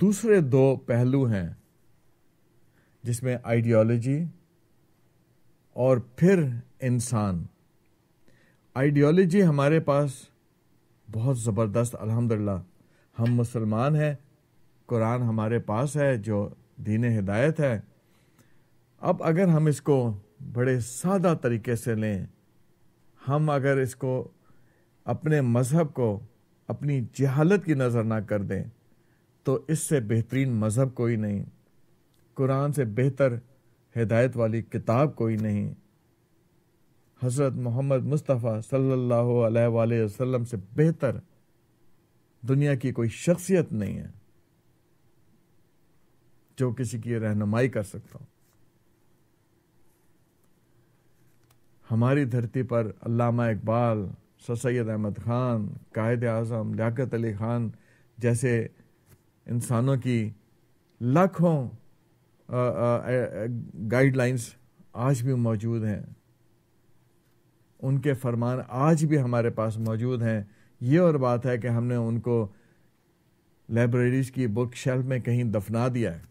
دوسرے دو پہلو ہیں جس میں آئیڈیالوجی اور پھر انسان. آئیڈیالوجی ہمارے پاس بہت زبردست، الحمدللہ ہم مسلمان ہیں، قرآن ہمارے پاس ہے جو دین ہدایت ہے. اب اگر ہم اس کو بڑے سادہ طریقے سے لیں، ہم اگر اس کو اپنے مذہب کو اپنی جہالت کی نظر نہ کر دیں تو اس سے بہترین مذہب کوئی نہیں، قرآن سے بہتر ہدایت والی کتاب کوئی نہیں، حضرت محمد مصطفیٰ صلی اللہ علیہ وآلہ وسلم سے بہتر دنیا کی کوئی شخصیت نہیں ہے جو کسی کی رہنمائی کر سکتا ہو. ہماری دھرتی پر علامہ اقبال، سر سید احمد خان، قائد اعظم لیاقت علی خان جیسے انسانوں کی لاکھوں گائیڈ لائنز آج بھی موجود ہیں، ان کے فرمان آج بھی ہمارے پاس موجود ہیں. یہ اور بات ہے کہ ہم نے ان کو لائبریریز کی بک شیلف میں کہیں دفنا دیا ہے.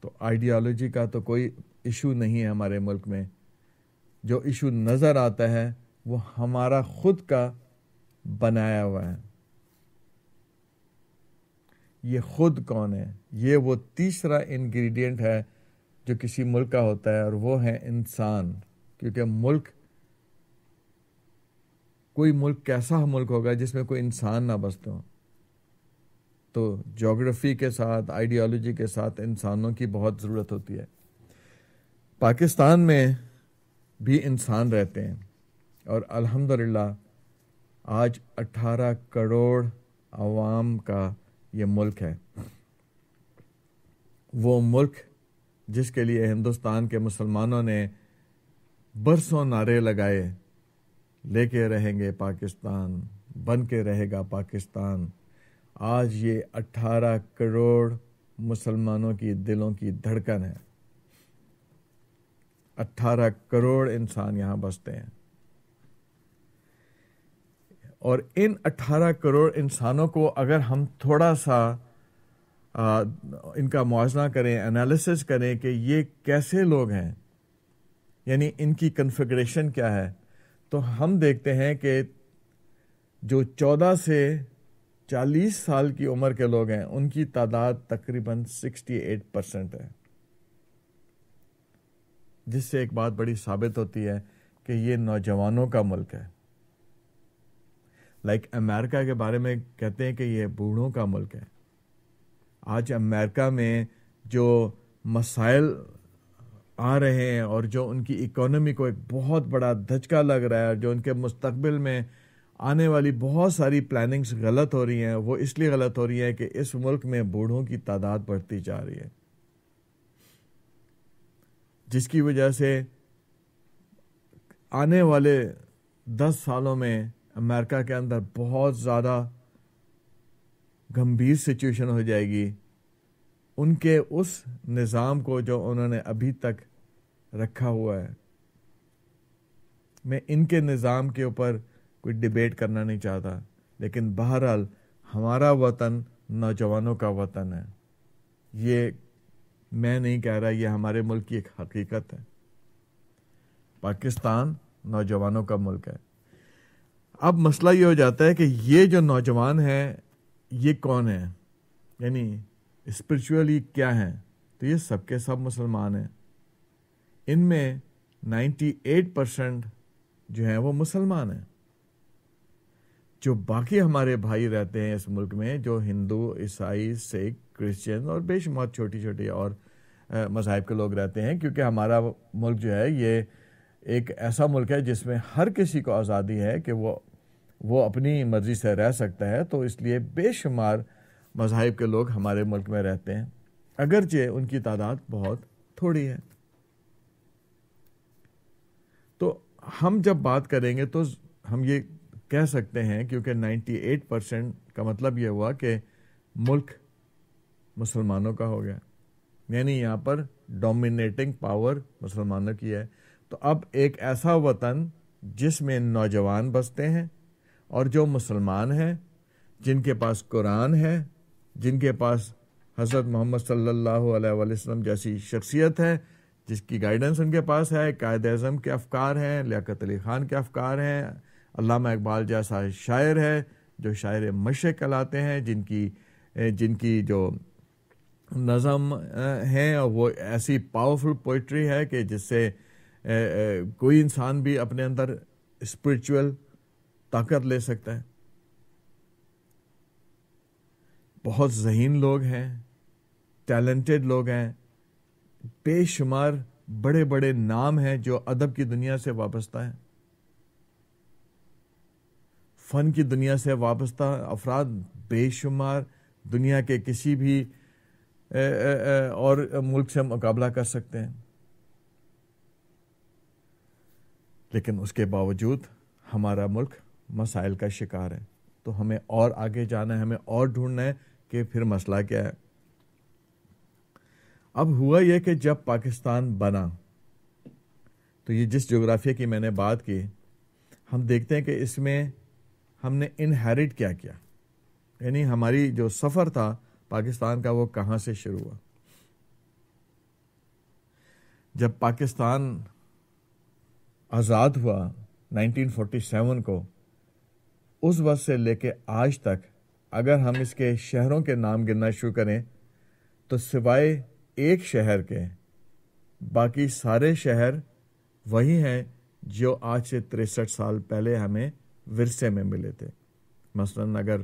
تو آئیڈیالوجی کا تو کوئی ایشو نہیں ہے ہمارے ملک میں. جو ایشو نظر آتا ہے وہ ہمارا خود کا بنایا ہوا ہے. یہ خود کون ہے؟ یہ وہ تیسرا انگریڈینٹ ہے جو کسی ملک کا ہوتا ہے، اور وہ ہے انسان. کیونکہ ملک، کوئی ملک کیسا ملک ہوگا جس میں کوئی انسان نہ بستے ہوں؟ تو جغرافی کے ساتھ، آئیڈیالوجی کے ساتھ انسانوں کی بہت ضرورت ہوتی ہے. پاکستان میں بھی انسان رہتے ہیں، اور الحمدللہ آج 18 کروڑ عوام کا یہ ملک ہے. وہ ملک جس کے لیے ہندوستان کے مسلمانوں نے برسوں نعرے لگائے، لے کے رہیں گے پاکستان، بن کے رہے گا پاکستان. آج یہ 18 کروڑ مسلمانوں کی دلوں کی دھڑکن ہے. 18 کروڑ انسان یہاں بستے ہیں، اور ان 18 کروڑ انسانوں کو اگر ہم تھوڑا سا ان کا موازنہ کریں، انالیسس کریں کہ یہ کیسے لوگ ہیں، یعنی ان کی کنفیگریشن کیا ہے، تو ہم دیکھتے ہیں کہ جو 14 سے 40 سال کی عمر کے لوگ ہیں ان کی تعداد تقریباً 68% ہے. جس سے ایک بات بڑی ثابت ہوتی ہے کہ یہ نوجوانوں کا ملک ہے. لائک امریکہ کے بارے میں کہتے ہیں کہ یہ بوڑھوں کا ملک ہے. آج امریکہ میں جو مسائل آ رہے ہیں اور جو ان کی اکانومی کو ایک بہت بڑا دھچکا لگ رہا ہے، اور جو ان کے مستقبل میں آنے والی بہت ساری پلاننگز غلط ہو رہی ہیں، وہ اس لیے غلط ہو رہی ہیں کہ اس ملک میں بوڑھوں کی تعداد بڑھتی جا رہی ہے، جس کی وجہ سے آنے والے 10 سالوں میں امریکہ کے اندر بہت زیادہ گمبھیر سچویشن ہو جائے گی. ان کے اس نظام کو جو انہوں نے ابھی تک رکھا ہوا ہے، میں ان کے نظام کے اوپر کوئی ڈیبیٹ کرنا نہیں چاہتا، لیکن بہرحال ہمارا وطن نوجوانوں کا وطن ہے. یہ میں نہیں کہہ رہا، یہ ہمارے ملک کی ایک حقیقت ہے. پاکستان نوجوانوں کا ملک ہے. اب مسئلہ یہ ہو جاتا ہے کہ یہ جو نوجوان ہیں یہ کون ہیں، یعنی اسپرچولی کیا ہیں؟ تو یہ سب کے سب مسلمان ہیں. ان میں 98% جو ہیں وہ مسلمان ہیں. جو باقی ہمارے بھائی رہتے ہیں اس ملک میں، جو ہندو، عیسائی، سکھ، کرسچن اور بے شمار چھوٹی چھوٹی اور مذاہب کے لوگ رہتے ہیں، کیونکہ ہمارا ملک جو ہے یہ ایک ایسا ملک ہے جس میں ہر کسی کو آزادی ہے کہ وہ اپنی مرضی سے رہ سکتا ہے. تو اس لیے بے شمار مذاہب کے لوگ ہمارے ملک میں رہتے ہیں، اگرچہ ان کی تعداد بہت تھوڑی ہے. تو ہم جب بات کریں گے تو ہم یہ کہہ سکتے ہیں، کیونکہ 98% کا مطلب یہ ہوا کہ ملک مسلمانوں کا ہو گیا، یعنی یہاں پر ڈومینیٹنگ پاور مسلمانوں کی ہے. تو اب ایک ایسا وطن جس میں نوجوان بستے ہیں اور جو مسلمان ہیں، جن کے پاس قرآن ہے، جن کے پاس حضرت محمد صلی اللہ علیہ وسلم جیسی شخصیت ہے، جس کی گائیڈنس ان کے پاس ہے، قائد اعظم کے افکار ہیں، لیاقت علی خان کے افکار ہیں، علامہ اقبال جیسا شاعر ہے جو شاعر مشرق کہلاتے ہیں، جن کی جو نظم ہیں اور وہ ایسی پاورفل پوئٹری ہے کہ جس سے کوئی انسان بھی اپنے اندر اسپرچول طاقت لے سکتا ہے. بہت ذہین لوگ ہیں، ٹیلنٹڈ لوگ ہیں، بے شمار بڑے بڑے نام ہیں جو ادب کی دنیا سے وابستہ ہیں، فن کی دنیا سے وابستہ افراد بے شمار دنیا کے کسی بھی اور ملک سے مقابلہ کر سکتے ہیں. لیکن اس کے باوجود ہمارا ملک مسائل کا شکار ہے. تو ہمیں اور آگے جانا ہے، ہمیں اور ڈھونڈنا ہے کہ پھر مسئلہ کیا ہے. اب ہوا یہ کہ جب پاکستان بنا تو یہ جس جغرافیہ کی میں نے بات کی، ہم دیکھتے ہیں کہ اس میں ہم نے انہیریٹ کیا کیا، یعنی ہماری جو سفر تھا پاکستان کا وہ کہاں سے شروع ہوا. جب پاکستان آزاد ہوا 1947 کو، اس وقت سے لے کے آج تک اگر ہم اس کے شہروں کے نام گننا شروع کریں تو سوائے ایک شہر کے باقی سارے شہر وہی ہیں جو آج سے 63 سال پہلے ہمیں ورثے میں ملے تھے. مثلاً اگر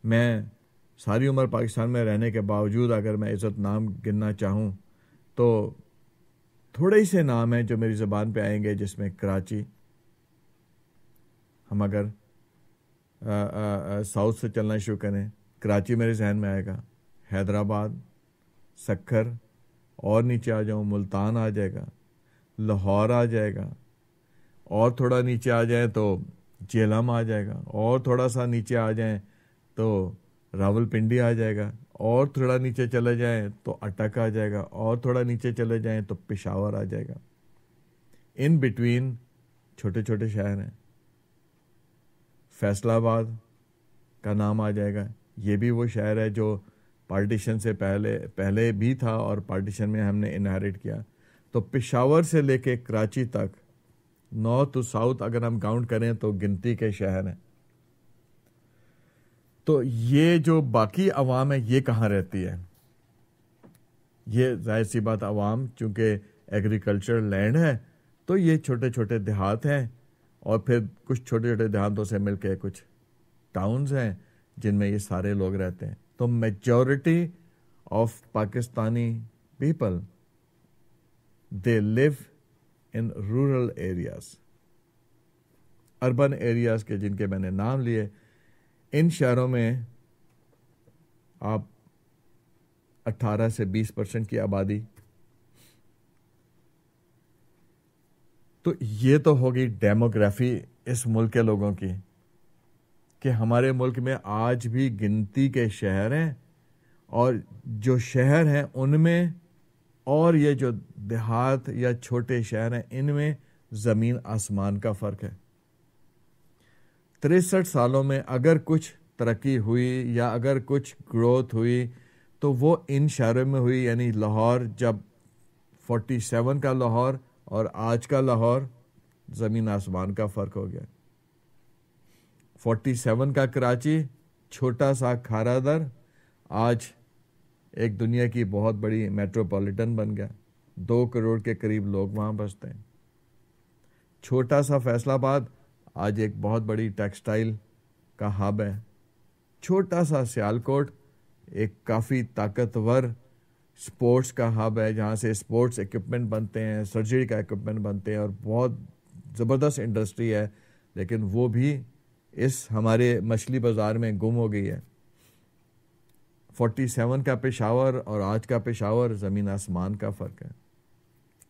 میں ساری عمر پاکستان میں رہنے کے باوجود اگر میں عزت نام گننا چاہوں تو تھوڑے ہی سے نام ہیں جو میری زبان پہ آئیں گے، جس میں کراچی، ہم اگر ساؤتھ سے چلنا شروع کریں کراچی میرے ذہن میں آئے گا، حیدرآباد، سکھر، اور نیچے آ جاؤں ملتان آ جائے گا، لاہور آ جائے گا، اور تھوڑا نیچے آ جائیں تو جیلم آ جائے گا، اور تھوڑا سا نیچے آ جائیں تو راول پنڈی آ جائے گا، اور تھوڑا نیچے چلے جائیں تو اٹک آ جائے گا، اور تھوڑا نیچے چلے جائیں تو پشاور آ جائے گا. ان بٹوین چھوٹے چھوٹے شہر ہیں. فیصل آباد کا نام آ جائے گا، یہ بھی وہ شہر ہے جو پارٹیشن سے پہلے بھی تھا اور پارٹیشن میں ہم نے انہیریٹ کیا. تو پشاور سے لے کے کراچی تک، نارتھ ٹو ساؤتھ اگر ہم کاؤنٹ کریں تو گنتی کے شہر ہیں. تو یہ جو باقی عوام ہے یہ کہاں رہتی ہے؟ یہ ظاہر سی بات عوام چونکہ ایگریکلچر لینڈ ہے تو یہ چھوٹے چھوٹے دیہات ہیں، اور پھر کچھ چھوٹے چھوٹے دیہاتوں سے مل کے کچھ ٹاؤنز ہیں جن میں یہ سارے لوگ رہتے ہیں. تو majority of Pakistani people they live in rural areas, urban areas کے جن کے میں نے نام لیے. ان شہروں میں آپ 18 سے 20% کی آبادی. تو یہ تو ہوگی ڈیموگرافی اس ملک کے لوگوں کی کہ ہمارے ملک میں آج بھی گنتی کے شہر ہیں، اور جو شہر ہیں ان میں اور یہ جو دیہات یا چھوٹے شہر ہیں ان میں زمین آسمان کا فرق ہے. 63 سالوں میں اگر کچھ ترقی ہوئی یا اگر کچھ گروتھ ہوئی تو وہ ان شہروں میں ہوئی. یعنی لاہور، جب 47 کا لاہور اور آج کا لاہور، زمین آسمان کا فرق ہو گیا. 47 کا کراچی چھوٹا سا کھارا در آج ایک دنیا کی بہت بڑی میٹروپولیٹن بن گیا، 2 کروڑ کے قریب لوگ وہاں بستے ہیں. چھوٹا سا فیصل آباد آج ایک بہت بڑی ٹیکسٹائل کا ہب ہے. چھوٹا سا سیالکوٹ ایک کافی طاقتور سپورٹس کا ہب ہے جہاں سے سپورٹس ایکوپمنٹ بنتے ہیں، سرجری کا ایکوپمنٹ بنتے ہیں، اور بہت زبردست انڈسٹری ہے، لیکن وہ بھی اس ہمارے مچھلی بازار میں گم ہو گئی ہے. 47 کا پشاور اور آج کا پشاور زمین آسمان کا فرق ہے.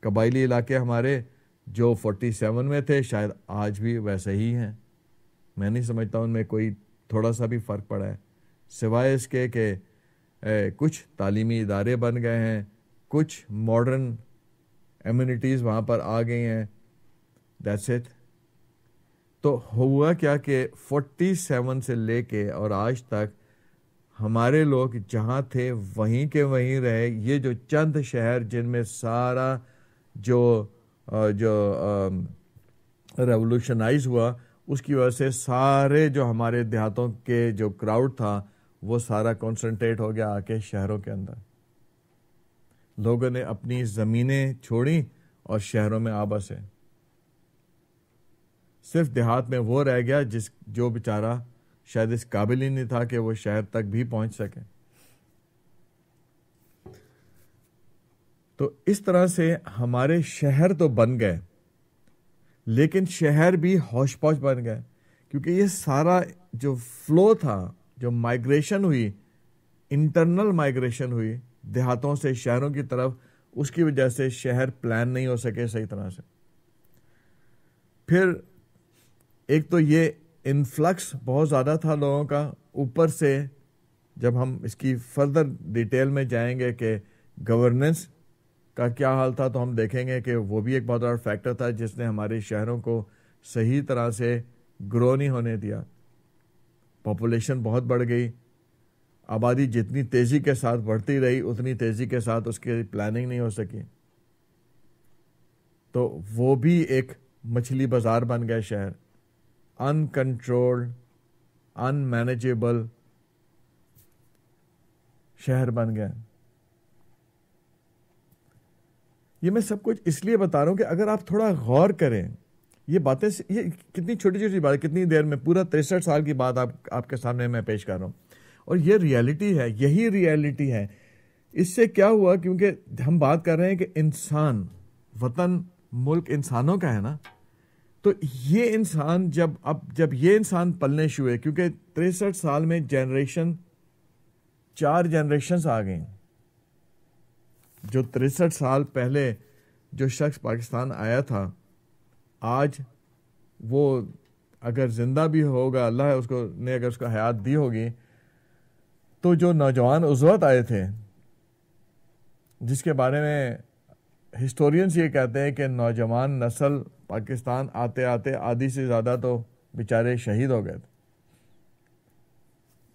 قبائلی علاقے ہمارے جو 47 میں تھے شاید آج بھی ویسے ہی ہیں. میں نہیں سمجھتا ان میں کوئی تھوڑا سا بھی فرق پڑا ہے، سوائے اس کے کہ کچھ تعلیمی ادارے بن گئے ہیں، کچھ ماڈرن ایمینٹیز وہاں پر آ گئی ہیں. That's it. تو ہوا کیا کہ 47 سے لے کے اور آج تک ہمارے لوگ جہاں تھے وہیں کے وہیں رہے. یہ جو چند شہر جن میں سارا جو ریولوشنائز ہوا, اس کی وجہ سے سارے جو ہمارے دیہاتوں کے جو کراؤڈ تھا وہ سارا کنسنٹریٹ ہو گیا آ کے شہروں کے اندر. لوگوں نے اپنی زمینیں چھوڑیں اور شہروں میں آ بسے. صرف دیہات میں وہ رہ گیا جو بیچارہ شاید اس قابل ہی نہیں تھا کہ وہ شہر تک بھی پہنچ سکے. تو اس طرح سے ہمارے شہر تو بن گئے, لیکن شہر بھی ہوش پوش بن گئے, کیونکہ یہ سارا جو فلو تھا, جو مائگریشن ہوئی, انٹرنل مائگریشن ہوئی دیہاتوں سے شہروں کی طرف, اس کی وجہ سے شہر پلان نہیں ہو سکے صحیح طرح سے. پھر ایک تو یہ انفلکس بہت زیادہ تھا لوگوں کا, اوپر سے جب ہم اس کی فردر ڈیٹیل میں جائیں گے کہ گورننس کا کیا حال تھا, تو ہم دیکھیں گے کہ وہ بھی ایک بہت بڑا فیکٹر تھا جس نے ہمارے شہروں کو صحیح طرح سے گرو نہیں ہونے دیا. پاپولیشن بہت بڑھ گئی, آبادی جتنی تیزی کے ساتھ بڑھتی رہی اتنی تیزی کے ساتھ اس کی پلاننگ نہیں ہو سکی, تو وہ بھی ایک مچھلی بازار بن گئے شہر, ان کنٹرولڈ, ان مینیجیبل شہر بن گئے. یہ میں سب کچھ اس لیے بتا رہا ہوں کہ اگر آپ تھوڑا غور کریں, یہ باتیں, یہ کتنی چھوٹی چھوٹی بات, کتنی دیر میں پورا 63 سال کی بات آپ کے سامنے میں پیش کر رہا ہوں, اور یہ ریالٹی ہے, یہی ریالٹی ہے. اس سے کیا ہوا, کیونکہ ہم بات کر رہے ہیں کہ انسان, وطن, ملک انسانوں کا ہے نا, تو یہ انسان جب یہ انسان پلنے شروع ہوئے, کیونکہ 63 سال میں چار جنریشنز آ گئیں. جو 63 سال پہلے جو شخص پاکستان آیا تھا, آج وہ اگر زندہ بھی ہوگا, اللہ اس کو نے اگر اس کو حیات دی ہوگی, تو جو نوجوان اس وقت آئے تھے, جس کے بارے میں ہسٹورینز یہ کہتے ہیں کہ نوجوان نسل پاکستان آتے آتے آدھی سے زیادہ تو بیچارے شہید ہو گئے تھے.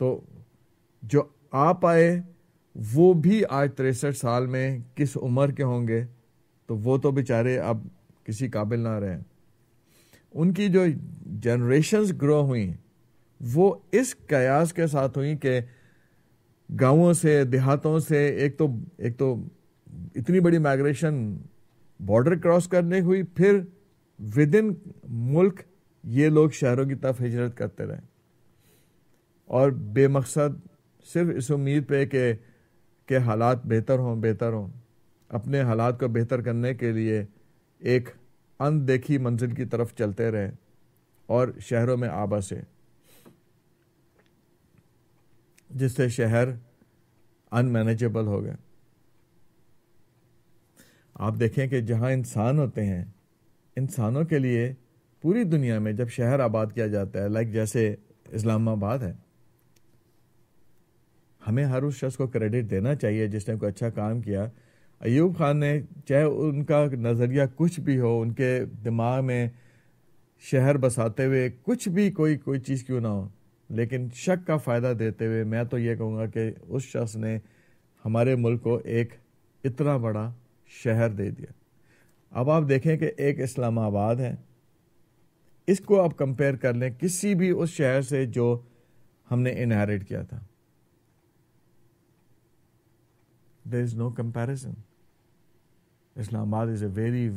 تو جو آپ آئے وہ بھی آج 63 سال میں کس عمر کے ہوں گے, تو وہ تو بیچارے اب کسی قابل نہ رہے. ان کی جو جنریشنز گرو ہوئیں وہ اس قیاس کے ساتھ ہوئیں کہ گاؤں سے, دیہاتوں سے, ایک تو اتنی بڑی مائگریشن بارڈر کراس کرنے ہوئی, پھر ود ان ملک یہ لوگ شہروں کی طرف ہجرت کرتے رہے, اور بے مقصد صرف اس امید پہ کہ حالات بہتر ہوں, اپنے حالات کو بہتر کرنے کے لیے ایک اندیکھی منزل کی طرف چلتے رہے اور شہروں میں آ بسے, جس سے شہر ان مینیجیبل ہو گئے. آپ دیکھیں کہ جہاں انسان ہوتے ہیں, انسانوں کے لیے پوری دنیا میں جب شہر آباد کیا جاتا ہے, لائک جیسے اسلام آباد ہے, ہمیں ہر اس شخص کو کریڈٹ دینا چاہیے جس نے کوئی اچھا کام کیا. ایوب خان نے, چاہے ان کا نظریہ کچھ بھی ہو, ان کے دماغ میں شہر بساتے ہوئے کچھ بھی کوئی چیز کیوں نہ ہو, لیکن شک کا فائدہ دیتے ہوئے میں تو یہ کہوں گا کہ اس شخص نے ہمارے ملک کو ایک اتنا بڑا شہر دے دیا. اب آپ دیکھیں کہ ایک اسلام آباد ہے, اس کو آپ کمپیئر کر لیں کسی بھی اس شہر سے جو ہم نے انہیریٹ کیا تھا. There is no comparison. Islamabad is a very